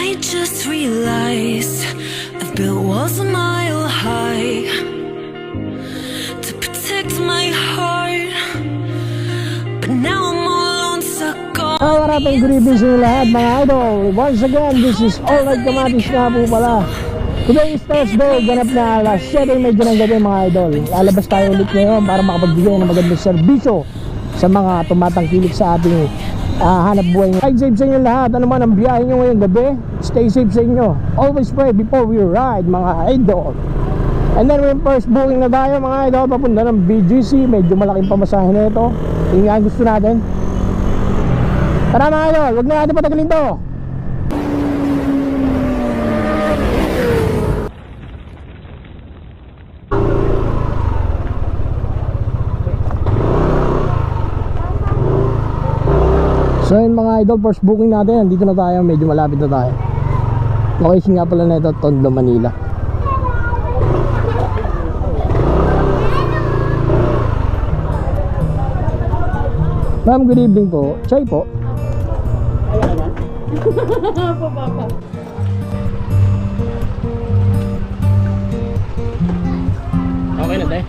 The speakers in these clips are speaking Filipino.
I just realized I've built walls a mile high to protect my heart, but now I'm all alone, stuck on Maraming good evening sa inyo lahat mga idol. Once again, this is Alright Kamatis nga po pala. Today is Thursday, ganap na alas 7 medyo ng gabi mga idol. Lalabas tayo ulit ngayon para makapagbigay ng magandang serbisyo sa mga tumatangkilik sa ating hanap buhay. Ride safe sa inyo lahat. Ano man ang biyahe nyo ngayong gabi, stay safe sa inyo. Always pray before we ride mga idol. And then when first booking na tayo mga idol, papunta ng BGC. Medyo malaking pamasahe na ito. Yung nga gusto natin. Tara mga idol, huwag na natin patagalin to. So yun mga idol, first booking natin. Dito na tayo, medyo malapit na tayo. Location nga pala na ito, Tondo, Manila. Ma'am, good evening po. Chai po. Okay na tayo.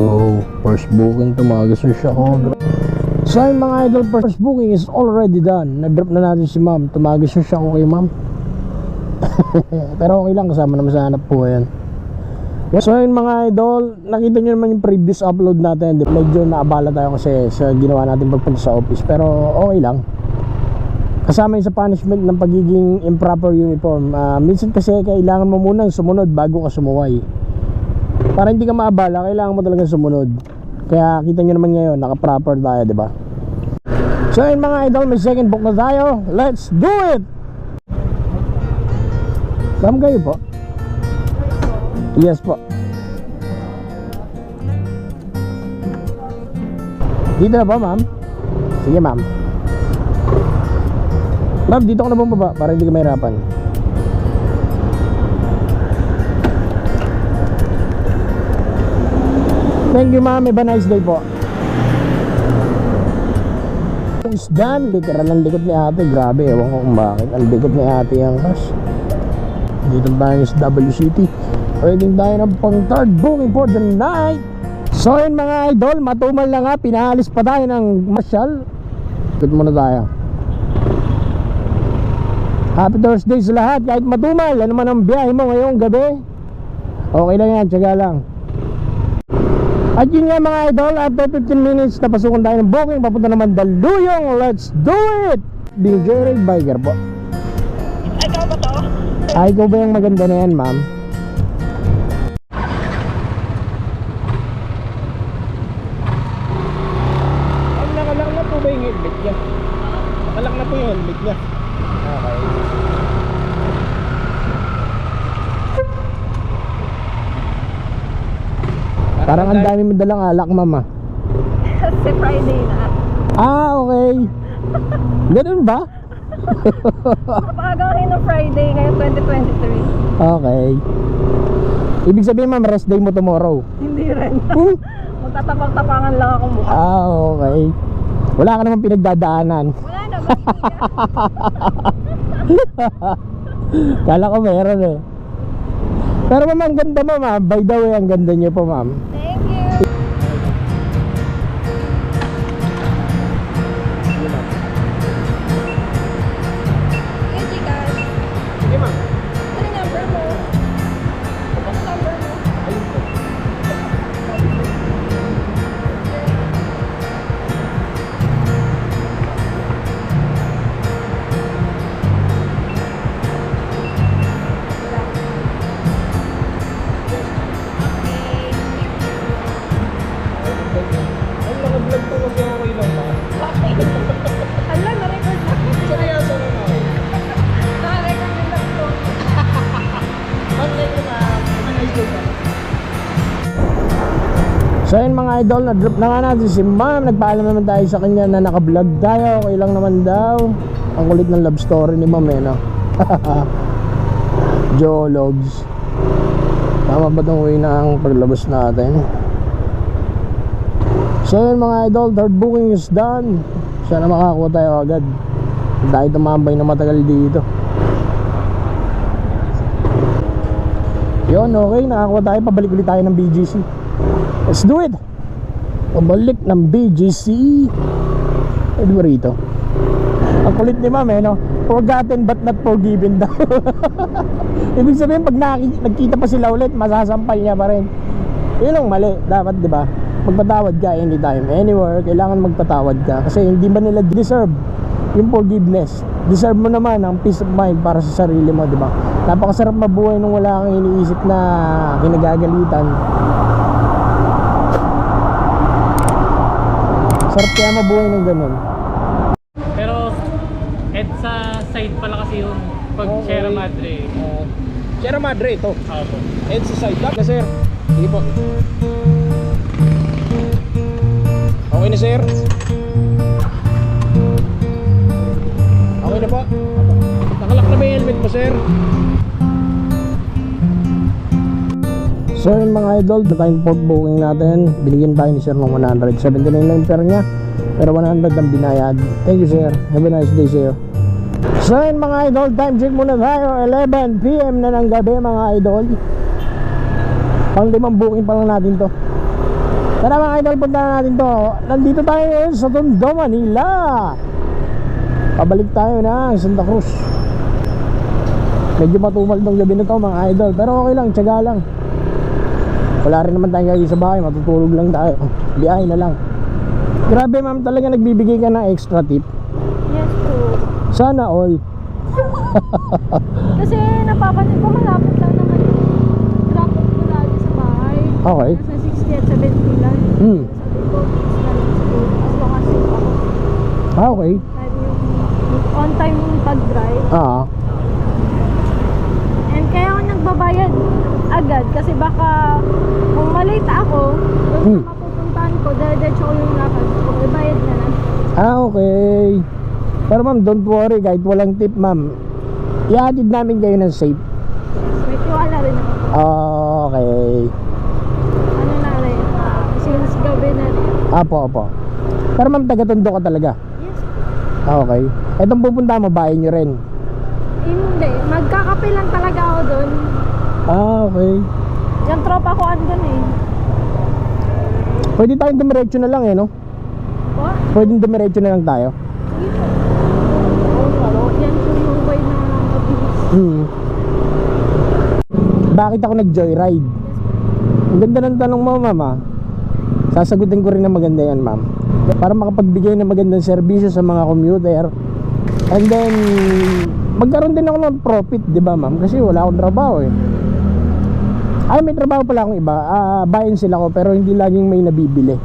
So, first booking, tumagas na siya. So yung mga idol, first booking is already done. Na-drop na natin si ma'am. Tumagas na siya. Okay ma'am. Pero okay lang, kasama naman sa hanap po yan. So yun mga idol, nakita nyo naman yung previous upload natin. Medyo naabala tayo kasi sa ginawa natin pagpunta sa office. Pero okay lang. Kasama yun sa punishment ng pagiging improper uniform. Minsan kasi kailangan mo munang sumunod bago ka sumuway. Para hindi ka maabala, kailangan mo talaga sumunod. Kaya kita nyo naman ngayon, naka-proper tayo, diba? So yun mga idol, may second book na tayo. Let's do it! Ma'am, kayo po? Yes po. Dito na po ma'am? Sige ma'am. Ma'am, dito ka na bumaba para hindi ka mahirapan. Thank you ma'am, have a nice day po. Is done, literal ang likod ni ate. Grabe, ewan ko kung bakit ang likod ni ate yung cash. Dito tayo sa WCT. Waiting tayo ng pang third booking for the night. So yun mga idol, matumal na nga. Pinaalis pa tayo ng Marshall. Ikot muna tayo. Happy Thursday sa lahat. Kahit matumal, ano man ang biyahe mo ngayong gabi, okay lang yan, tsaga lang. At yun nga mga idol, after 15 minutes napasukan tayo ng booking, papunta naman Daluyong. Let's do it! DJ Ray Biker po. Ikaw ba to? Ay, ikaw ba yung maganda na yan ma'am? Ang nakalak na po ba yung helmet niya? Nakalak na po yung helmet niya. Okay. Parang ang dami mo dalang alak, mama. Kasi Friday na. Okay. Ganun ba? Napakagang ng Friday ngayon 2023. Okay. Ibig sabihin, ma'am, rest day mo tomorrow. Hindi rin. Magtatapang-tapangan lang ako mukha. Okay. Wala ka naman pinagdadaanan. Wala naman. Kala ko meron eh. Pero ma'am, ang ganda mo ma'am. By the way, ang ganda niyo po ma'am. Thank you. Hey, Gcash. Sige ma'am. Ano yung number mo? Ano yung number mo? Ayun po. So yun mga idol, na-drop na nga natin si ma'am. Nagpaalam naman tayo sa kanya na naka-vlog tayo. Okay lang naman daw. Ang kulit ng love story ni ma'am no? Jologs. Tama ba itong way na ang paglabas natin? So yun mga idol, third booking is done. Sana makakuha tayo agad. Dahil tumambay na matagal dito. Yun, okay, nakakuha tayo. Pabalik ulit tayo ng BGC. Let's do it! Pabalik ng BGC. Pwede ba rito? Ang kulit ni ma'am no? Forgotten but not forgiven daw. Ibig sabihin pag nagkita pa sila ulit, masasampal niya pa rin. Yun ang mali. Dapat diba, magpatawad ka anytime, anywhere. Kailangan magpatawad ka. Kasi hindi ba nila deserve yung forgiveness? Deserve mo naman ang peace of mind para sa sarili mo, diba? Napakasarap mabuhay nung wala kang iniisip na kinagagalitan. Sarap kaya mabuhay ng ganun. Pero EDSA side pala kasi yung pag Sierra Madre. Sierra Madre ito. Opo. EDSA side lang. Okay, sir. Sige po. Okay na, sir. Okay na po. Nakalak na ba yung helmet mo, sir? So yun mga idol, the time port booking natin, binigyan tayo ni sir ng 179 lang per niya, pero 100 ang binayad. Thank you sir, have a nice day sir. So yun mga idol, time check muna tayo, 11 PM na ng gabi mga idol. Pang 5 booking pa lang natin to. Tara mga idol, punta na natin to. Nandito tayo ngayon sa Tondo, Manila. Pabalik tayo na Santa Cruz. Medyo matumal tong gabi na to mga idol, pero okay lang, tiyaga lang. Wala rin naman tayong gagawin sa bahay, matutulog lang tayo. Biyahe na lang. Grabe ma'am, talaga nagbibigay ka ng extra tip. Yes po. Sana all. Kasi napapansin ko malapit lang naman yung drop off ko lagi sa bahay. Okay. Nasa 60 at 70 lang. Hmm. Sabi ko, fix na lang siguro. As long as safe ako. Okay. Time yung on time yung pag-drive. And kaya ako nagbabayad agad kasi baka kung malate ako, doon sa mapupuntahan ko, diretso ko yung lakad ko, ibayad na lang. Okay. Pero ma'am, don't worry, kahit walang tip ma'am, ihatid namin kayo ng safe. May tiwala rin ako. Okay. Ano na rin, since gabi na rin. Apo. Pero ma'am, taga-Tondo ka talaga? Yes. Okay. Etong pupunta mo, bahay nyo rin? Hindi, magkakape lang talaga ako doon. Okay. Yung tropa ko andun eh. Pwede tayong dumiretso na lang no? Po? Pwede dumiretso na lang tayo? Sige po. Yan po yung way na mabilis. Bakit ako nag-joyride? Ang ganda ng tanong mo ma'am. Sasagutin ko rin na maganda yan ma'am. Para makapagbigay ng magandang serbisyo sa mga commuter. And then magkaroon din ako ng profit, di ba ma'am? Kasi wala akong trabaho eh. Ay, may trabaho pala akong iba. Bayan sila ko pero hindi laging may nabibili.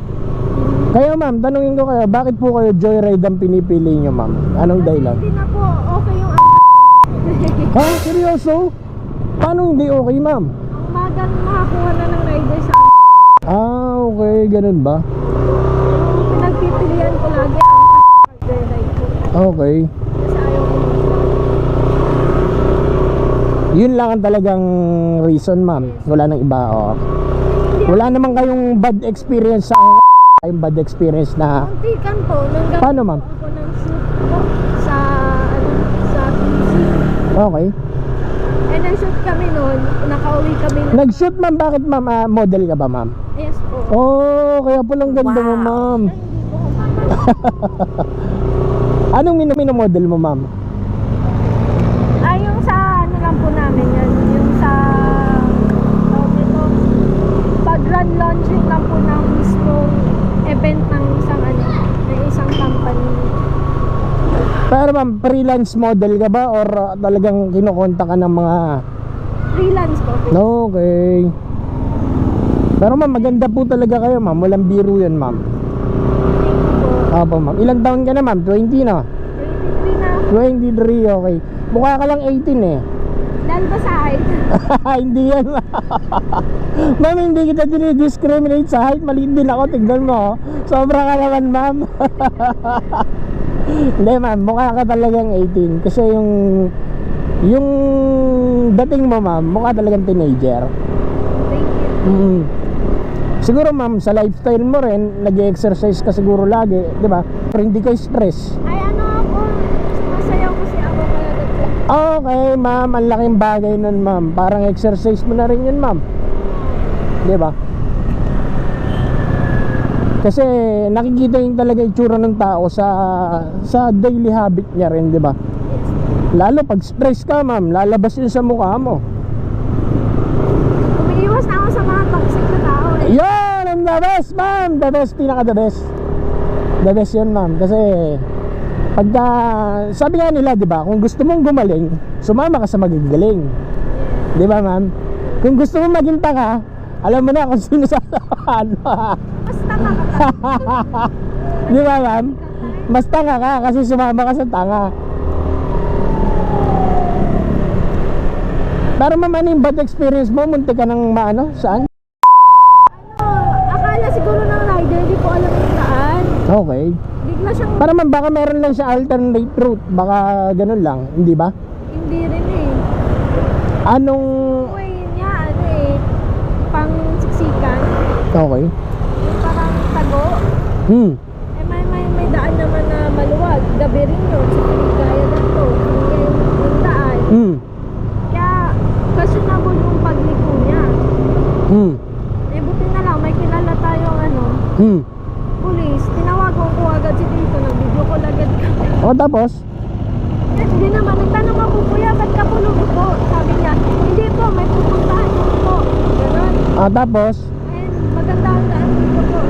Kaya ma'am, tanungin ko kayo, bakit po kayo joyride ang pinipili nyo ma'am? Anong dahilan? Hindi na po okay yung Ha? Seryoso? Paano hindi okay ma'am? ang magang makakuha na ng rider sa Okay, ganun ba? yung pinagpipilian ko lagi ang ride ko. Okay. Kasi ayaw ko Yun lang ang talagang reason ma'am. Wala nang iba Wala naman kayong bad experience sa yung bad experience na muntikan po nung gabi Paano, ma'am? ako ng shoot po sa sa PC. Okay. And nag-shoot kami noon, nakauwi kami na. Nag-shoot ma'am, bakit ma'am? Model ka ba ma'am? Yes po. Kaya palang ganda mo ma'am. Hindi po ako Anong minomodel mo ma'am? yung sa ano lang po namin yan, yung sa ito, pag-run launching lang po ng mismong event ng isang company. Pero ma'am, freelance model ka ba or talagang kinukonta ka ng mga Freelance po. Okay. Pero ma'am, maganda po talaga kayo ma'am. Walang biro yan ma'am. Opo ma'am. Ilang taon ka na ma'am? 20 na? 23 na. 23, okay. Mukha ka lang 18 eh. Dahil ba sa height? Hindi yan. Ma'am, hindi kita dinidiscriminate sa height. Maliit din ako, tignan mo. Sobra ka naman, ma'am. Hindi, ma'am, mukha ka talagang 18. Kasi yung dating mo, ma'am, mukha talagang teenager. Thank you. Siguro, ma'am, sa lifestyle mo rin, nag-exercise ka siguro lagi, di ba? Pero hindi ka stress. Ay, ano ako, masayaw kasi ako kaya dati. Okay, ma'am, ang laking bagay nun, ma'am. Parang exercise mo na rin yun, ma'am. Di ba? Kasi nakikita yung talaga itsura ng tao sa daily habit niya rin, di ba? Lalo pag stress ka, ma'am, lalabas yun sa mukha mo. Umiiwas na ako sa mga toxic na tao eh. Yan! Ang the best, ma'am! The best, pinaka the best. The best yun, ma'am. Kasi pagka, sabi nga nila, di ba, kung gusto mong gumaling, sumama ka sa magagaling. Di ba, ma'am? Kung gusto mong maging tanga, alam mo na kung sino sa ano. Mas tanga ka. Di ba, ma'am? Mas tanga ka kasi sumama ka sa tanga. Pero ma'am, ano yung bad experience mo? Munti ka ng maano? Saan? Akala siguro ng rider, hindi ko alam yung daan. Okay. Bigla siyang, Para ma'am, baka meron lang siya alternate route. Baka ganun lang, hindi ba? hindi rin eh. Anong... Way niya, ano eh, pang siksikan. Okay. Yung parang tago. Hmm. Eh may daan naman na maluwag. Gabi rin yun. So, pinigaya na to. Yung daan. Hmm. Kaya, questionable yung pagliko niya. Hmm. Eh, buti na lang, may kilala tayong ano, Hmm. police. Tinawagan ko agad si Tito. Nag-video call agad kami. O tapos? Eh, hindi naman. Nagtanong ako, kuya, ba't ka pulog po? Sabi niya, hindi po, may pupuntahan ko po. Ganon. Tapos? And maganda ang daan dito po.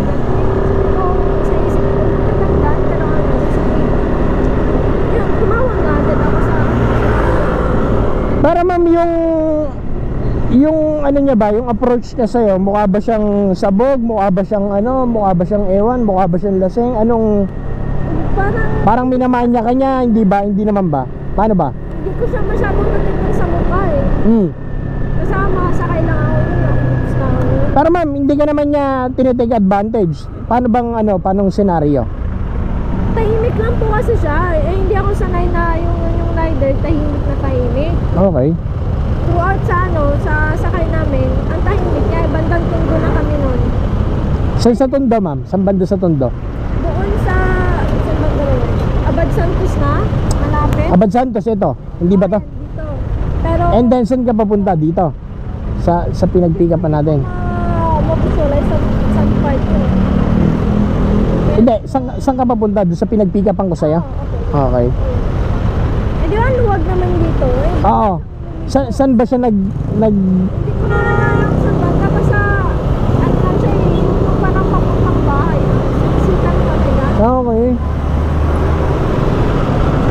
Kung sa isip ko, magandang daan, pero ano, sige. Yun, tumawag na agad ako sa... Para ma'am, yung ano niya ba, yung approach niya sa'yo, mukha ba siyang sabog, mukha ba siyang ano, mukha ba siyang ewan, mukha ba siyang lasing, anong, Parang, parang minamanya ka niya, hindi ba, hindi naman ba? Paano ba? hindi ko siya masyadong natignan sa mukha eh. Kasama, sakay lang ako yun. Pero ma'am, hindi ka naman niya tinitake advantage. Paano bang ano, paanong senaryo? Tahimik lang po kasi siya. Eh, hindi ako sanay na yung rider, tahimik na tahimik. Okay. Throughout sa ano, sa sakay namin, ang tahimik niya, bandang Tondo na kami nun. Saan sa Tondo, ma'am? Saan banda sa Tondo? Doon sa, saan ba doon? Abad Santos na, malapit. Abad Santos, ito. Hindi ba to? Dito. Pero, And then, saan ka papunta? Dito? Sa pinag-pick up pa natin. mapisualize sa part ko. Hindi, saan ka papunta? Doon sa pinag-pick upan ko sa'yo? Okay. Eh, di ba, luwag naman dito eh. Oo. Saan ba siya nag... Hindi ko na nalalang sa banda, basta, ano lang siya eh, yung parang papuntang bahay na, siksikan kami na. Okay.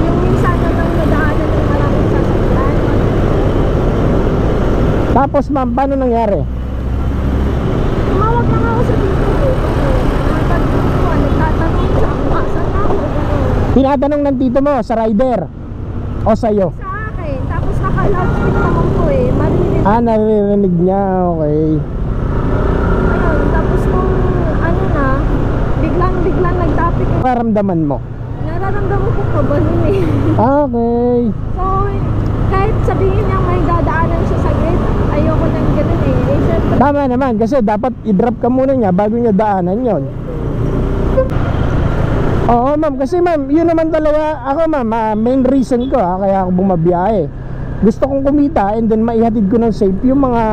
Yung minsan na nang nadaanan ng maraming sasakyan. Tapos ma'am, paano nangyari? Tumawag lang ako sa dito eh. Nagtatanong siya kung asan ako. Gano'n. Tinatanong ng tito mo sa rider o sa'yo? Sa akin. Tapos naka-loudspeak naman ko eh. Marinig. Naririnig niya. Okay. Ayun. Tapos nung ano na, biglang nag-topic. Karamdaman mo? Nararamdaman ko pa ba nun eh. Okay. So, kahit sabihin niya may dadaanan siya sa gate, ayoko nang ganun eh. Eh, syempre, Tama naman kasi dapat i-drop ka muna niya bago niya daanan yon. Oo ma'am, kasi ma'am, yun naman talaga ako ma'am, main reason ko kaya ako bumabiyahe. Gusto kong kumita and then maihatid ko ng safe yung mga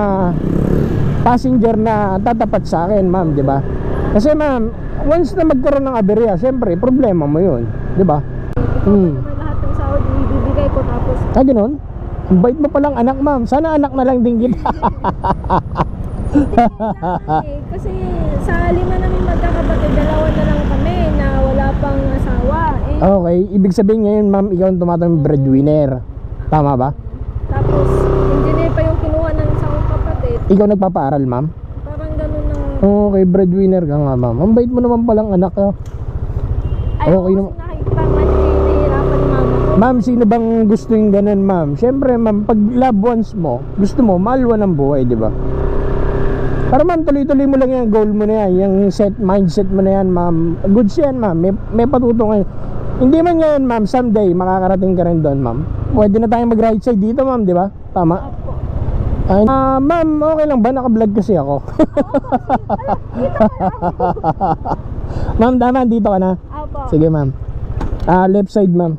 passenger na tatapat sa akin ma'am, di ba? Kasi ma'am, once na magkaroon ng aberya, syempre problema mo yun, di ba? naman lahat ng sahod ibibigay ko tapos Ganun? Ang bait mo palang anak ma'am, sana anak na lang din kita. eh, kasi sa 5 namin magkakapatid, 2 na lang kami na wala pang asawa eh. Okay, ibig sabihin ngayon ma'am, ikaw ang tumatawag breadwinner. Tama ba? Tapos engineer pa yung kinuha ng isang kapatid. Ikaw nagpapaaral ma'am? Parang ganun na. Okay, breadwinner ka nga ma'am. Ang bait mo naman palang anak ka. Ayoko Okay kasi naman. nakikita man eh, nahihirapan ni mama ko. Ma'am, sino bang gusto yung ganun, ma'am? Siyempre, ma'am, pag loved ones mo, gusto mo, maalwa ng buhay, di ba? Pero ma'am, tuloy-tuloy mo lang yung goal mo na yan, yung mindset mo na yan, ma'am. Goods yan, ma'am. May patuto ngayon. Hindi man ngayon, ma'am, someday, makakarating ka rin doon, ma'am. Pwede na tayong mag-right side dito, ma'am, di ba? Tama? Ay, ma'am, okay lang ba? Naka-vlog kasi ako. Ma'am, tama, dito ka na? Opo. Sige, ma'am. Left side, ma'am.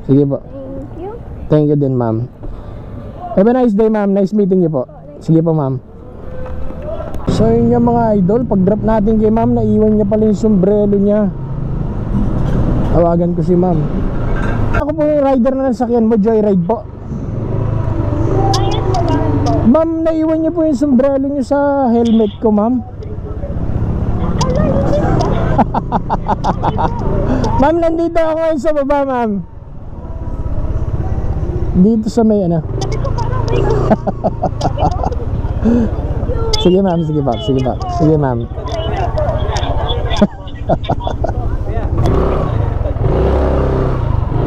Sige po. Thank you. Thank you din, ma'am. Have a nice day, ma'am. Nice meeting you po. Sige po, ma'am. So yun yung mga idol, pag drop natin kay ma'am, naiwan niya pala yung sombrero niya. Tawagan ko si ma'am. Ako po yung rider na nasakyan mo, joyride po. Ma'am, naiwan niyo po yung sombrero niyo sa helmet ko, ma'am. Ma'am, nandito ako ngayon sa baba, ma'am. Dito sa may ano. Sige ma'am, sige pa, sige pa. Sige ma'am.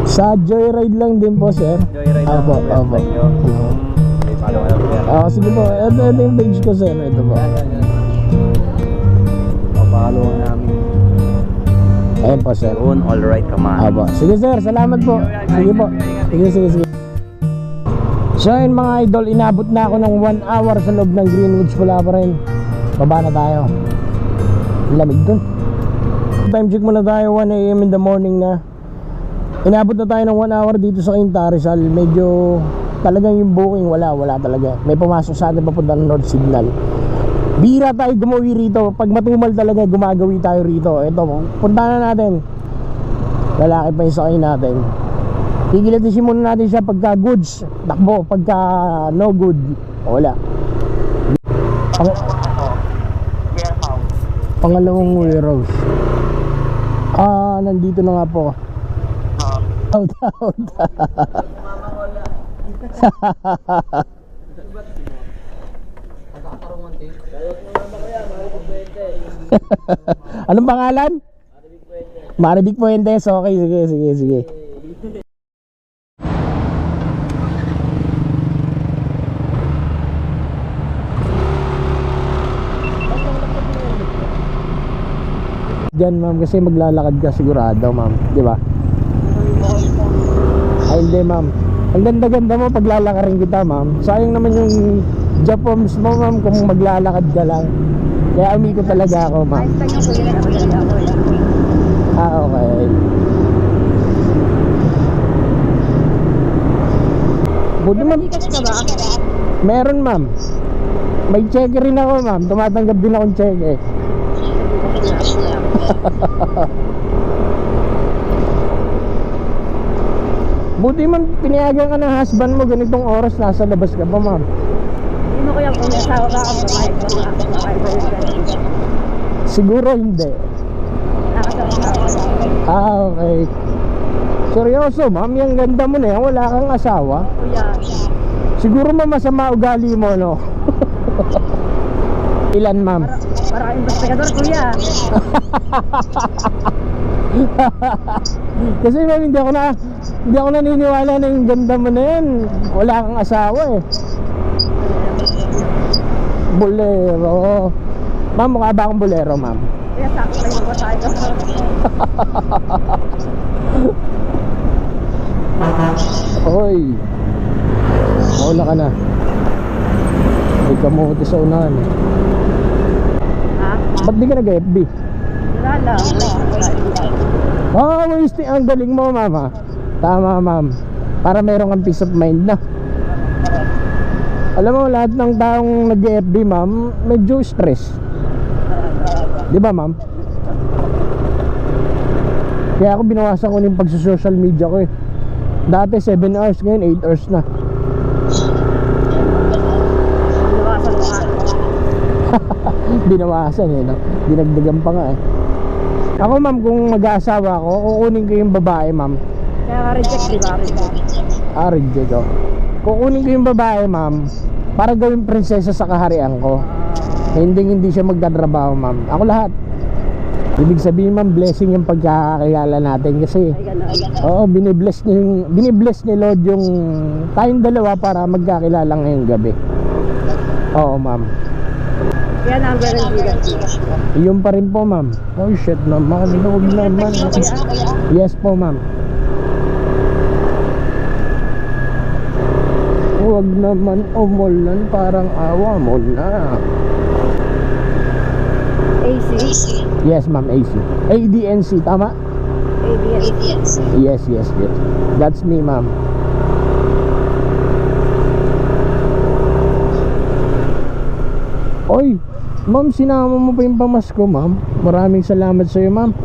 Sa joyride lang din po, sir. Joyride lang Opo, po yung opo. vlog nyo. Okay, follow ka lang po yan. Sige po, ito yung page ko, sir. Ito po. Follow namin. Ayun po, sir. Yun, all right, come on. Aba. Sige sir, salamat po. Sige po. Sige. So yun mga idol, inabot na ako ng 1 hour sa loob ng Greenwoods. Wala pa rin. Baba na tayo. Lamig dun. Time check muna tayo, 1 AM in the morning na. Inabot na tayo ng 1 hour dito sa Quinta Rizal. Medyo talagang yung booking wala talaga. May pumasok sa atin papunta ng North Signal. Bira tayo gumawi rito. Pag matumal talaga, gumagawi tayo rito. Ito, punta na natin. Lalaki pa yung sakay natin. Kikilatisin muna natin siya pagka goods, takbo. Pagka no good, wala. Pangalawang warehouse. Nandito na nga po. Out. Anong pangalan? Maribik Fuentes. Okay, sige. Diyan ma'am, kasi maglalakad ka sigurado ma'am, di ba? Ay hindi ma'am, ang ganda-ganda mo paglalakarin kita ma'am. Sayang naman yung job forms mo ma'am kung maglalakad ka lang. Kaya umiko talaga ako ma'am. Okay. Buti ma'am. Meron ma'am. May cheque rin ako ma'am. Tumatanggap din akong cheque. Buti man pinayagan ka ng husband mo ganitong oras nasa labas ka pa ma'am. Hindi mo kaya kung nasawa ka ang babae ko Siguro hindi. Okay. Seryoso ma'am, yung ganda mo na yan, wala kang asawa. Kuya. Siguro ma'am masama ugali mo no. Ilan ma'am? Para investigador kuya. Kasi ma'am hindi ako naniniwala na yung ganda mo na yan. Wala kang asawa eh. Bolero. Ma'am, mukha ba akong bolero ma'am? Kaya sakto kayo po tayo. Hoy. Mauna ka na. Hindi ka mabuti sa unahan. Ha? Ba't di ka nag-FB? Wala lang. Wasting. Ang galing mo mama. Tama ma'am. Para meron kang peace of mind na. Alam mo, lahat ng taong nag-FB ma'am, medyo stress. Di ba ma'am? Kaya ako binawasan ko yung pagsa-social media ko eh. Dati 7 hours, ngayon 8 hours na. Binawasan mo nga. Binawasan eh, no? Dinagdagan pa nga eh. Ako ma'am, kung mag-aasawa ako, kukunin ko yung babae ma'am. Kaya nga reject, di ba? Reject ko. Kukunin ko yung babae ma'am para gawing prinsesa sa kaharian ko. Hindi siya magtatrabaho ma'am. Ako lahat. Ibig sabihin ma'am, blessing yung pagkakakilala natin kasi oo, binibless ni Lord yung tayong dalawa para magkakilala ngayong gabi. Oo ma'am. Yan ang garantiya. Yun pa rin po ma'am. Oh shit naman, huwag naman. Yes po ma'am. Huwag naman umulan, parang awa mo na. AC? Yes ma'am, AC. ADNC, tama? ABS. Yes. That's me ma'am. Oy, ma'am, sinama mo pa yung pamasko ma'am. Maraming salamat sa iyo ma'am.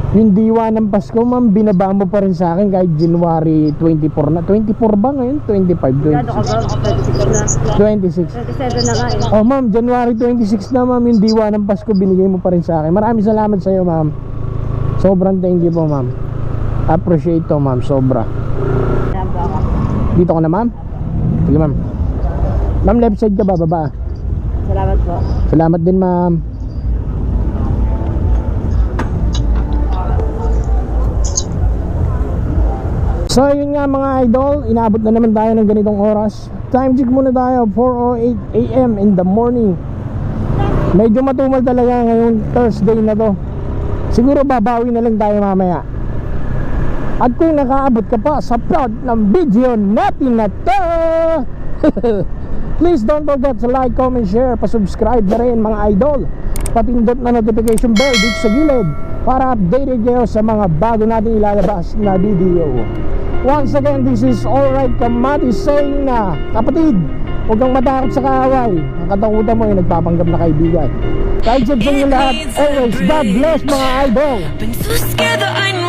Yung diwa ng Pasko ma'am, binaba mo pa rin sa akin kahit January 24 na. 24 ba ngayon? 25, 26. 26. 27 na nga eh. Oh ma'am, January 26 na ma'am, yung diwa ng Pasko binigay mo pa rin sa akin. Maraming salamat sa iyo ma'am. Sobrang thank you po ma'am. Appreciate to ma'am, sobra. Dito ko na ma'am? Sige ma'am. Ma'am, left side ka ba, baba? Salamat po. Salamat din ma'am. So yun nga mga idol, inaabot na naman tayo ng ganitong oras. Time check muna tayo, 4:08 AM in the morning. Medyo matumal talaga ngayong Thursday na to. Siguro babawi na lang tayo mamaya. At kung nakaabot ka pa sa part ng video natin na to please don't forget to like, comment, share, pa-subscribe na rin mga idol. Patindot na notification bell dito sa gilid para updated kayo sa mga bago natin ilalabas na video. Once again, this is Alright Kamatis saying na, kapatid, huwag kang matakot sa kaaway. Ang katakutan mo ay nagpapanggap na kaibigan. Kahit sa inyo lahat, always God bless mga idol. Been so scared that I know